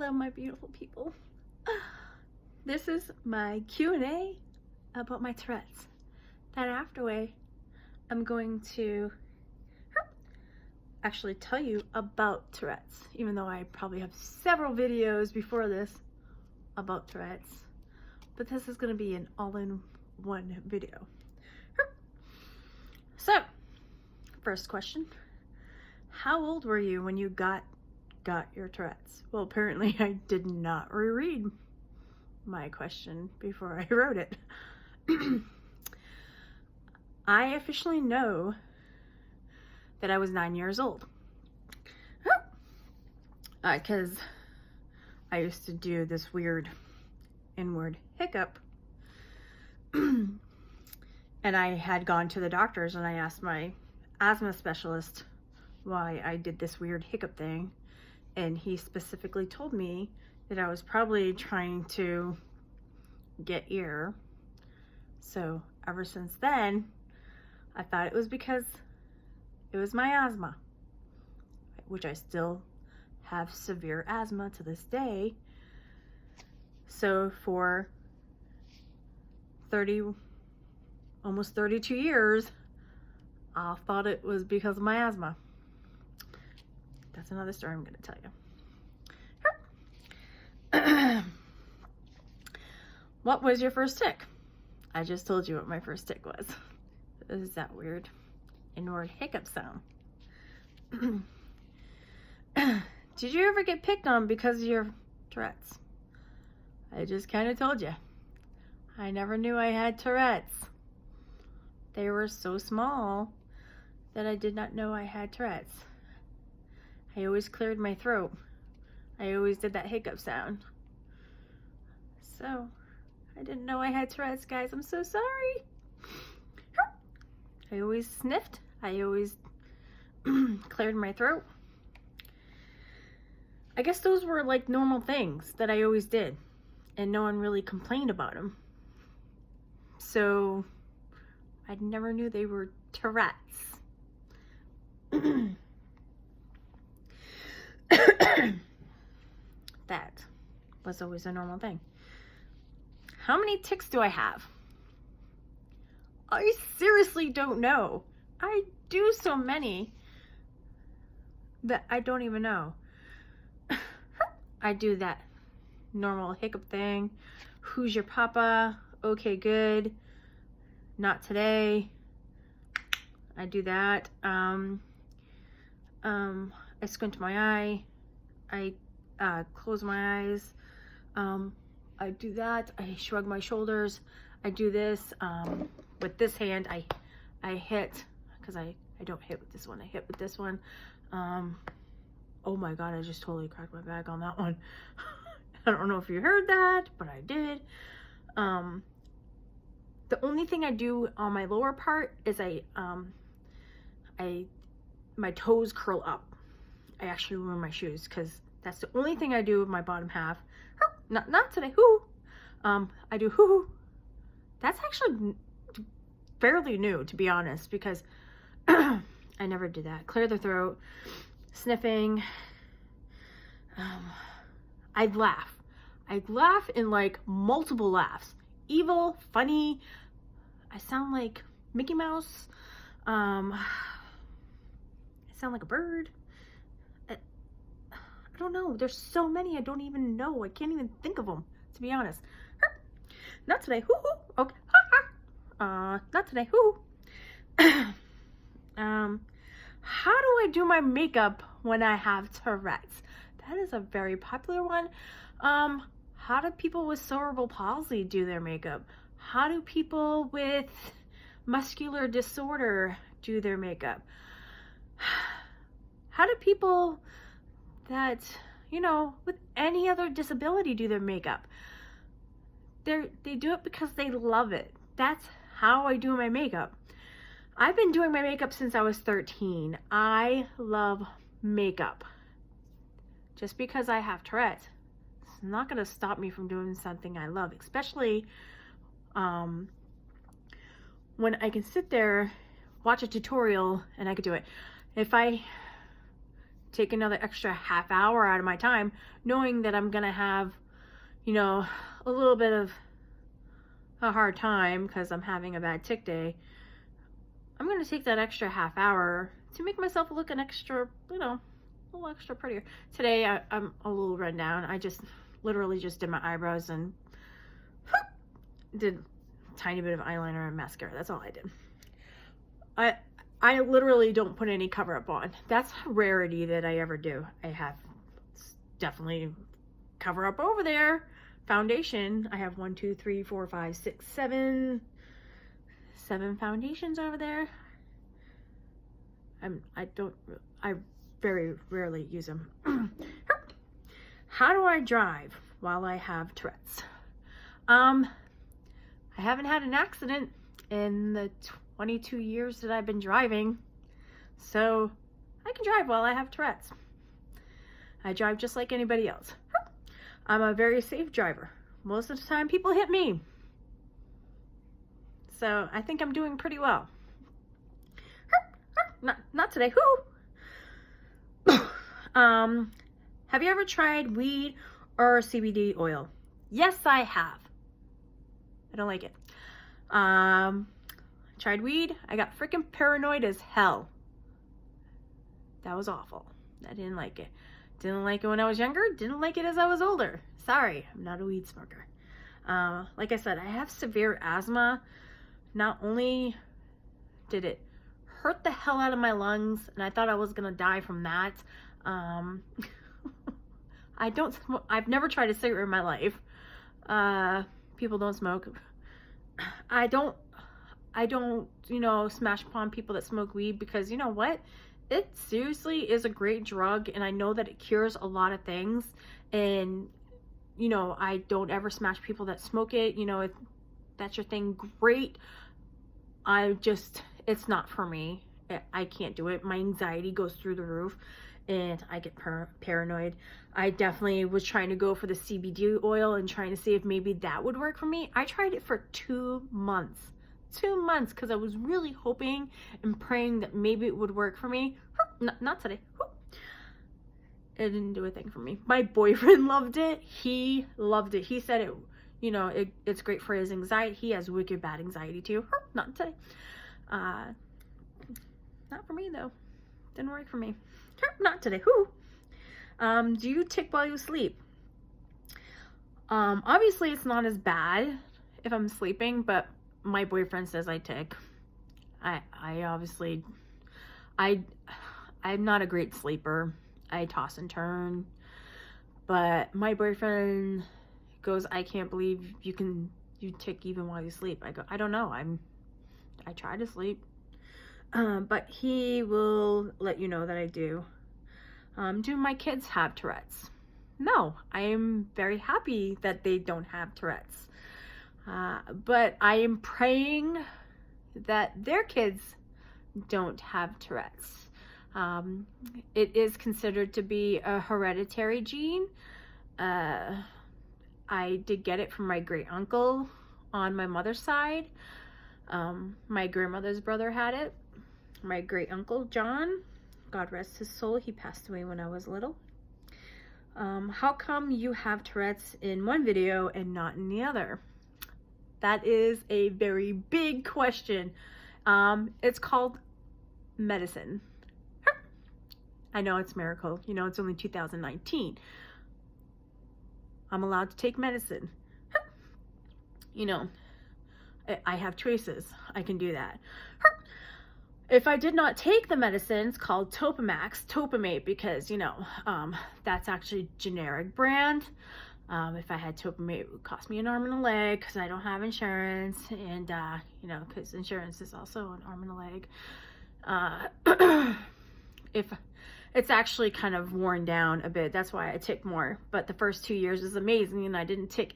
Hello, my beautiful people. This is my Q&A about my Tourette's. That afterway, I'm going to actually tell you about Tourette's, even though I probably have several videos before this about Tourette's. But this is going to be an all-in-one video. So, first question. How old were you when you got your Tourette's? Well, apparently I did not reread my question before I wrote it. I officially know that I was 9 years old. Because I used to do this weird inward hiccup. And I had gone to the doctors and I asked my asthma specialist why I did this weird hiccup thing. And he specifically told me that I was probably trying to get air. So ever since then, I thought it was because it was my asthma, which I still have severe asthma to this day. So for almost 32 years, I thought it was because of my asthma. That's another story I'm going to tell you. What was your first tic? I just told you what my first tic was. Is that weird inward hiccup sound? Did you ever get picked on because of your Tourette's? I just kind of told you. I never knew I had Tourette's. They were so small that I did not know I had Tourette's. I always cleared my throat. I always did that hiccup sound. So, I didn't know I had Tourette's, guys. I'm so sorry. I always sniffed. I always cleared my throat. I guess those were like normal things that I always did. And no one really complained about them. So, I never knew they were Tourette's. That was always a normal thing. How many tics do I have? I seriously don't know. I do so many that I don't even know. I do that normal hiccup thing. Who's your papa? Okay, good. Not today. I do that. I squint my eye. I close my eyes. I do that. I shrug my shoulders. I do this. With this hand, I hit, because I don't hit with this one. I hit with this one. Oh my God, I just totally cracked my back on that one. I don't know if you heard that, but I did. The only thing I do on my lower part is my toes curl up. I actually ruin my shoes because that's the only thing I do with my bottom half. Not today. Hoo. I do hoo. That's actually fairly new, to be honest, because I never did that. Clear the throat, sniffing. I'd laugh. I'd laugh in like multiple laughs. Evil, funny. I sound like Mickey Mouse. I sound like a bird. I don't know. There's so many I don't even know. I can't even think of them, to be honest. Not today. Hoo hoo. Okay. Not today. Hoo hoo. How do I do my makeup when I have Tourette's? That is a very popular one. How do people with cerebral palsy do their makeup? How do people with muscular disorder do their makeup? How do people that, you know, with any other disability do their makeup? They do it because they love it. That's how I do my makeup. I've been doing my makeup since I was 13. I love makeup. Just because I have Tourette's, it's not going to stop me from doing something I love, especially when I can sit there, watch a tutorial, and I could do it. If I take another extra half hour out of my time, knowing that I'm going to have, you know, a little bit of a hard time because I'm having a bad tic day. I'm going to take that extra half hour to make myself look an extra, you know, a little extra prettier. Today, I'm a little run down. I just literally just did my eyebrows and did a tiny bit of eyeliner and mascara. That's all I did. I literally don't put any cover up on. That's a rarity that I ever do. I have definitely cover up over there. Foundation. I have 1, 2, 3, 4, 5, 6, 7 foundations over there. I very rarely use them. How do I drive while I have Tourette's? I haven't had an accident in the 22 years that I've been driving, so I can drive while I have Tourette's. I drive just like anybody else. I'm a very safe driver. Most of the time people hit me, so I think I'm doing pretty well. Not today. Have you ever tried weed or CBD oil? Yes, I have. I don't like it. Tried weed. I got freaking paranoid as hell. That was awful. I didn't like it. Didn't like it when I was younger. Didn't like it as I was older. Sorry, I'm not a weed smoker. Like I said, I have severe asthma. Not only did it hurt the hell out of my lungs, and I thought I was gonna die from that. I've never tried a cigarette in my life. People don't smoke. I don't, you know, smash upon people that smoke weed, because you know what? It seriously is a great drug, and I know that it cures a lot of things. And, you know, I don't ever smash people that smoke it. You know, if that's your thing, great. It's not for me. I can't do it. My anxiety goes through the roof, and I get paranoid. I definitely was trying to go for the CBD oil and trying to see if maybe that would work for me. I tried it for 2 months. 2 months, because I was really hoping and praying that maybe it would work for me. Not today. It didn't do a thing for me. My boyfriend loved it. He loved it. He said it, you know, it's great for his anxiety. He has wicked bad anxiety too. Not today. Not for me though. Didn't work for me. Not today. Do you tic while you sleep? Obviously it's not as bad if I'm sleeping, but my boyfriend says I tic. I'm not a great sleeper. I toss and turn, but my boyfriend goes, I can't believe you tic even while you sleep. I go, I don't know. I try to sleep. But he will let you know that I do. Do my kids have Tourette's? No, I am very happy that they don't have Tourette's. But I am praying that their kids don't have Tourette's. It is considered to be a hereditary gene. I did get it from my great uncle on my mother's side. My grandmother's brother had it. My great uncle John, God rest his soul, he passed away when I was little. How come you have Tourette's in one video and not in the other? That is a very big question. It's called medicine. I know it's a miracle. You know, it's only 2019. I'm allowed to take medicine. You know, I have choices. I can do that. If I did not take the medicine, it's called Topamate, because, you know, that's actually generic brand. If I had Topamate, it would cost me an arm and a leg because I don't have insurance, and, you know, because insurance is also an arm and a leg. If it's actually kind of worn down a bit, that's why I tic more. But the first 2 years is amazing, and I didn't tic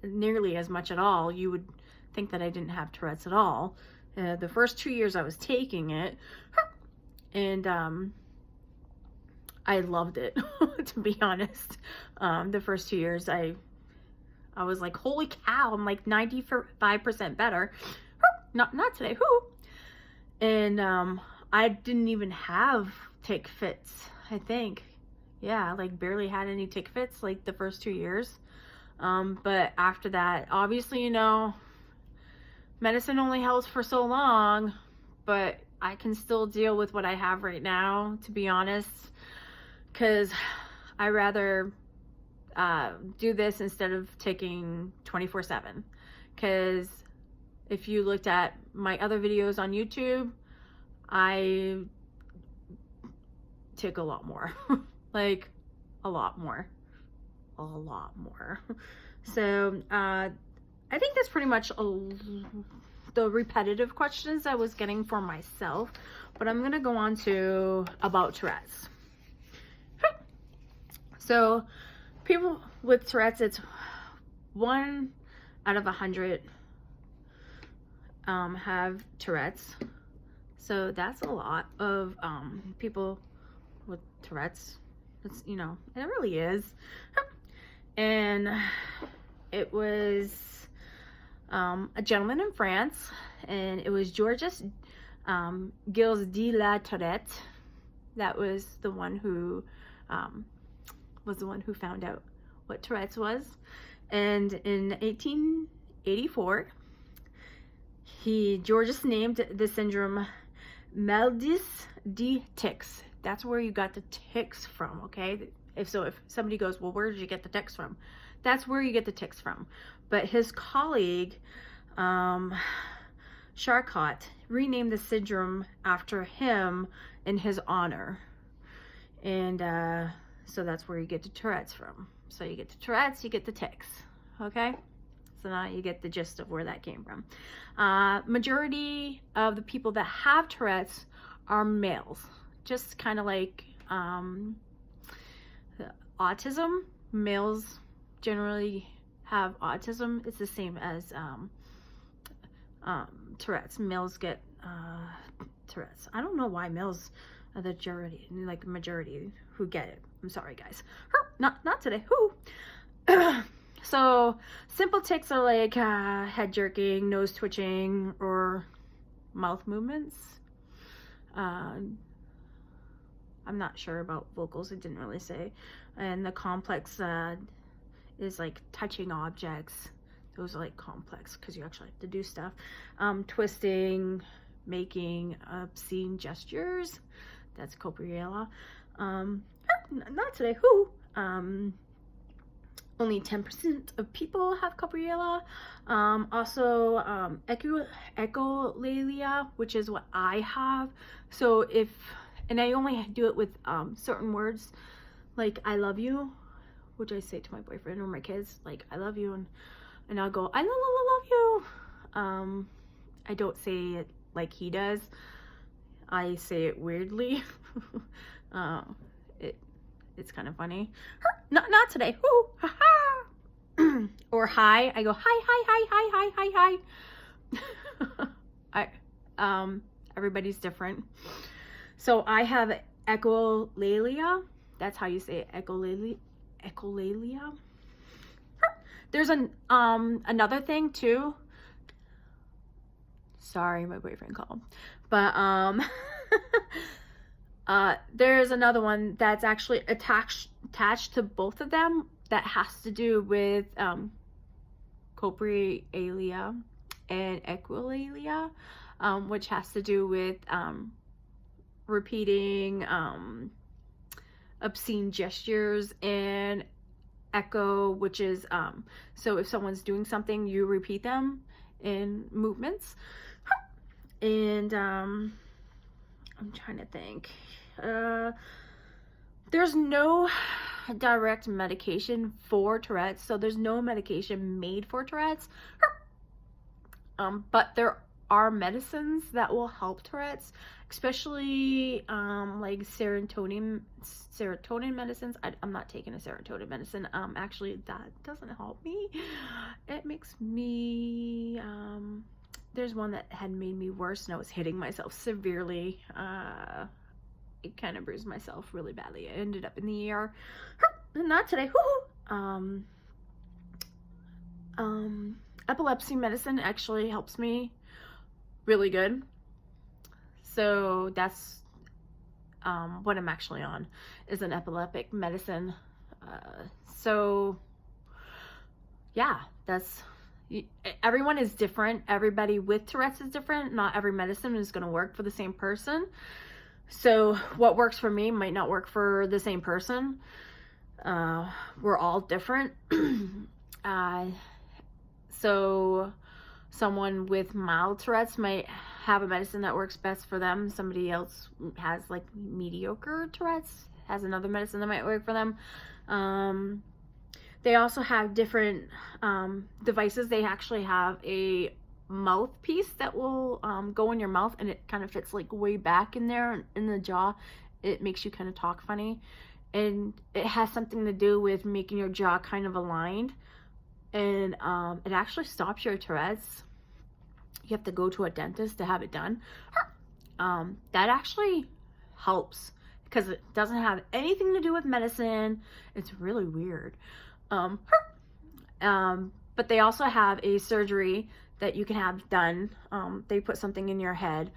nearly as much at all. You would think that I didn't have Tourette's at all. The first 2 years I was taking it, and I loved it, to be honest. The first 2 years I was like, holy cow, I'm like 95% better. Not today. And I didn't even have tic fits I think. Yeah, like barely had any tic fits like the first 2 years. But after that, obviously, you know, medicine only helps for so long, but I can still deal with what I have right now, to be honest, because I rather do this instead of taking 24/7. Because if you looked at my other videos on YouTube, I take a lot more. Like a lot more. So I think that's pretty much the repetitive questions I was getting for myself, but I'm gonna go on to about Tourette's. So people with Tourette's, it's 1 out of 100 have Tourette's. So that's a lot of people with Tourette's. It's, you know, it really is. And it was a gentleman in France, and it was Georges Gilles de la Tourette. That was the one who found out what Tourette's was. And in 1884, Georges named the syndrome Maladie de Tics. That's where you got the tics from, okay? If somebody goes, well, where did you get the tics from? That's where you get the tics from. But his colleague, Charcot, renamed the syndrome after him in his honor. And so that's where you get the Tourette's from. So you get the Tourette's, you get the tics, okay? So now you get the gist of where that came from. Majority of the people that have Tourette's are males. Just kind of like autism. Males generally have autism. It's the same as Tourette's. Males get Tourette's. I don't know why males are the majority who get it. I'm sorry, guys. Not today. Who? So simple tics are like head jerking, nose twitching, or mouth movements. I'm not sure about vocals, it didn't really say. And the complex is like touching objects. Those are like complex because you actually have to do stuff. Twisting, making obscene gestures. That's copriola. Not today. Who? Only 10% of people have copriola. Also, echolalia, which is what I have. So and I only do it with certain words, like I love you, which I say to my boyfriend or my kids, like I love you, and I'll go I love you. I don't say it like he does. I say it weirdly. It's kind of funny. Not today. Woo, ha ha. Or hi. I go hi. Everybody's different. So I have echolalia. That's how you say it. Echolalia. There's another thing too. Sorry, my boyfriend called. But there's another one that's actually attached to both of them that has to do with copriola and echolalia, which has to do with repeating obscene gestures, and echo, which is so if someone's doing something, you repeat them in movements. And I'm trying to think. There's no direct medication for Tourette's, so there's no medication made for Tourette's. But there are medicines that will help Tourette's, especially like serotonin medicines. I'm not taking a serotonin medicine. Actually, that doesn't help me. It makes me there's one that had made me worse, and I was hitting myself severely. It kind of bruised myself really badly. I ended up in the ER. Not today. Epilepsy medicine actually helps me really good. So that's what I'm actually on is an epileptic medicine. So yeah, everyone is different. Everybody with Tourette's is different. Not every medicine is going to work for the same person. So what works for me might not work for the same person. We're all different. So someone with mild Tourette's might have a medicine that works best for them. Somebody else has like mediocre Tourette's, has another medicine that might work for them. They also have different devices. They actually have a mouthpiece that will go in your mouth, and it kind of fits like way back in there in the jaw. It makes you kind of talk funny, and it has something to do with making your jaw kind of aligned, and it actually stops your Tourette's. You have to go to a dentist to have it done. That actually helps because it doesn't have anything to do with medicine. It's really weird. But they also have a surgery that you can have done. They put something in your head,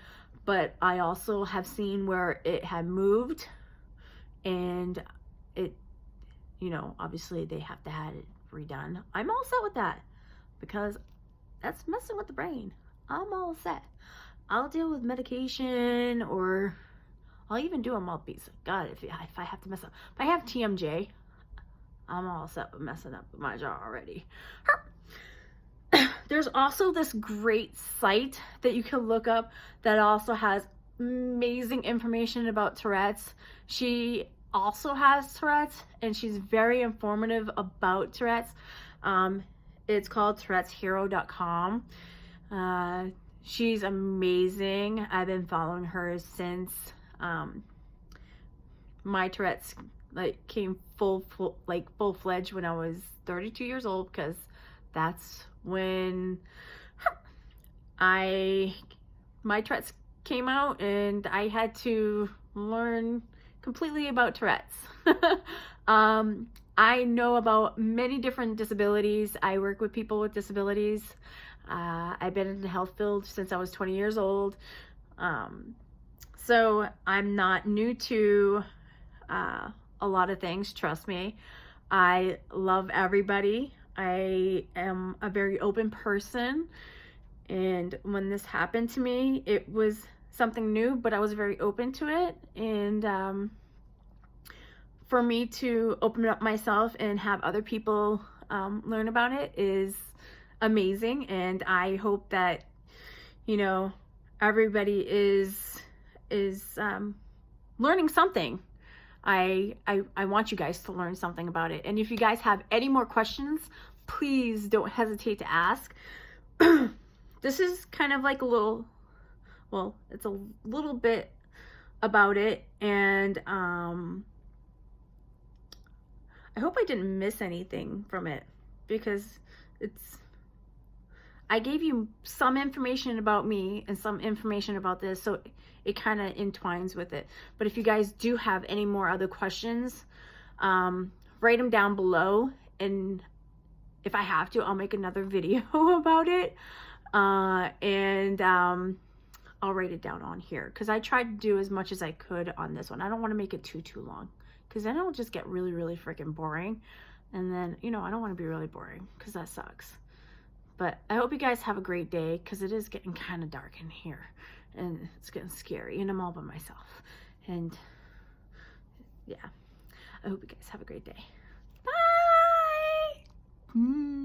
but I also have seen where it had moved, and it, you know, obviously they have to have it redone. I'm all set with that because that's messing with the brain. I'm all set. I'll deal with medication, or I'll even do a mouthpiece. God, if I have to mess up. If I have TMJ, I'm all set with messing up with my jaw already. There's also this great site that you can look up that also has amazing information about Tourette's. She also has Tourette's, and she's very informative about Tourette's. It's called Tourette'sHero.com. She's amazing. I've been following her since my Tourette's like came full-fledged when I was 32 years old, because that's when my Tourette's came out, and I had to learn completely about Tourette's. I know about many different disabilities. I work with people with disabilities. I've been in the health field since I was 20 years old. So I'm not new to a lot of things, trust me. I love everybody. I am a very open person. And when this happened to me, it was something new, but I was very open to it. And for me to open up myself and have other people learn about it is amazing. And I hope that, you know, everybody is learning something. I want you guys to learn something about it. And if you guys have any more questions, please don't hesitate to ask. This is kind of like a little, well, it's a little bit about it. And I hope I didn't miss anything from it, because I gave you some information about me and some information about this, so it kind of entwines with it. But if you guys do have any more other questions, write them down below, and if I have to, I'll make another video about it, and I'll write it down on here, because I tried to do as much as I could on this one. I don't want to make it too long, because then it'll just get really freaking boring, and then, you know, I don't want to be really boring, because that sucks. But I hope you guys have a great day, because it is getting kind of dark in here, and it's getting scary, and I'm all by myself. And yeah, I hope you guys have a great day.